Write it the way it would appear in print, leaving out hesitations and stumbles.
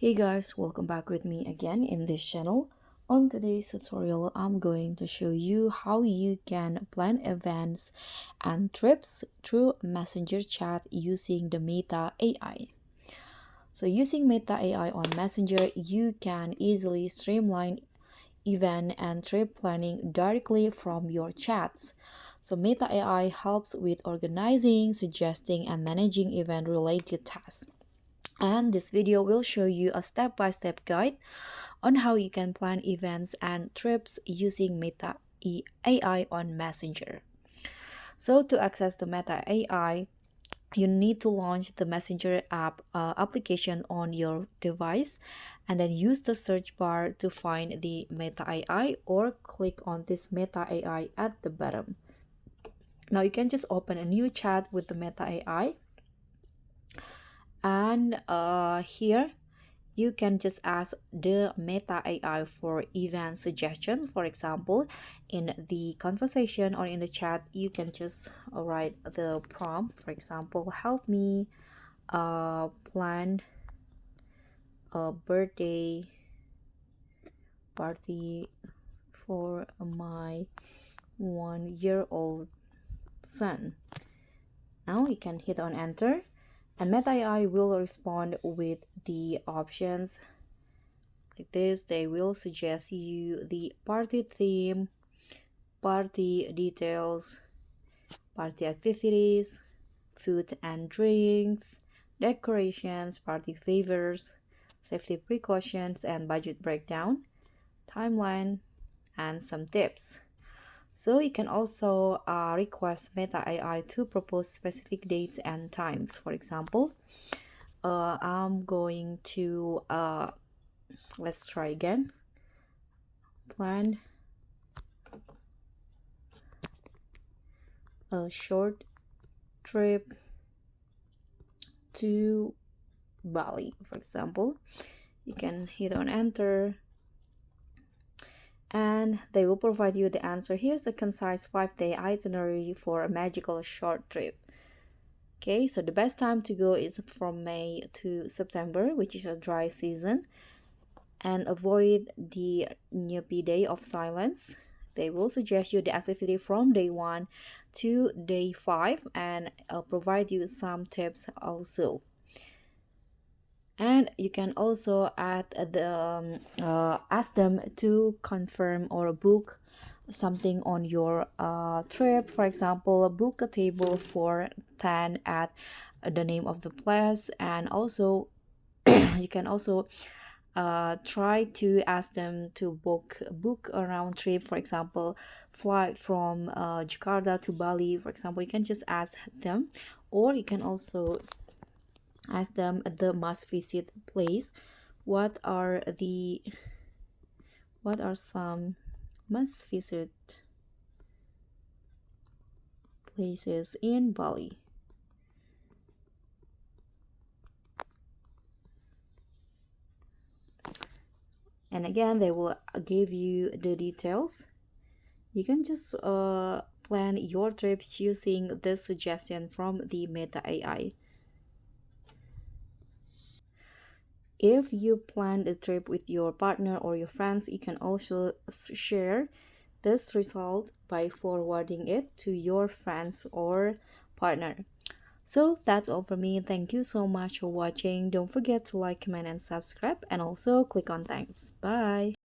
Hey guys, welcome back with me again in this channel. On today's tutorial, I'm going to show you how you can plan events and trips through Messenger chat using the Meta AI. So using Meta AI on Messenger, you can easily streamline event and trip planning directly from your chats. So Meta AI helps with organizing, suggesting, and managing event-related tasks. And this video will show you a step-by-step guide on how you can plan events and trips using Meta AI on Messenger. So to access the Meta AI, you need to launch the Messenger app application on your device and then use the search bar to find the Meta AI or click on this Meta AI at the bottom. Now you can just open a new chat with the Meta AI, and here you can just ask the Meta AI for event suggestion. For example, in the conversation or in the chat, you can just write the prompt. For example, help me plan a birthday party for my 1-year-old son. Now you can hit on enter, and Meta AI will respond with the options like this. They will suggest you the party theme, party details, party activities, food and drinks, decorations, party favors, safety precautions and budget breakdown, timeline, and some tips. So you can also request Meta AI to propose specific dates and times. For example, I'm going to let's try again. Plan a short trip to Bali, for example. You can hit on enter and they will provide you the answer. Here's a concise 5-day itinerary for a magical short trip. Okay, so the best time to go is from May to September, which is a dry season, and avoid the Nyepi Day of Silence. They will suggest you the activity from day 1 to day 5 and provide you some tips also. And you can also ask them to confirm or book something on your trip. For example, book a table for 10 at the name of the place, and also you can also try to ask them to book a round trip. For example, flight from Jakarta to Bali, for example. You can just ask them, or you can also ask them the must visit place. what are some must visit places in Bali? And again, they will give you the details. You can just plan your trips using this suggestion from the Meta AI. If you plan a trip with your partner or your friends, you can also share this result by forwarding it to your friends or partner. So that's all for me. Thank you so much for watching. Don't forget to like, comment, and subscribe, and also click on thanks. Bye.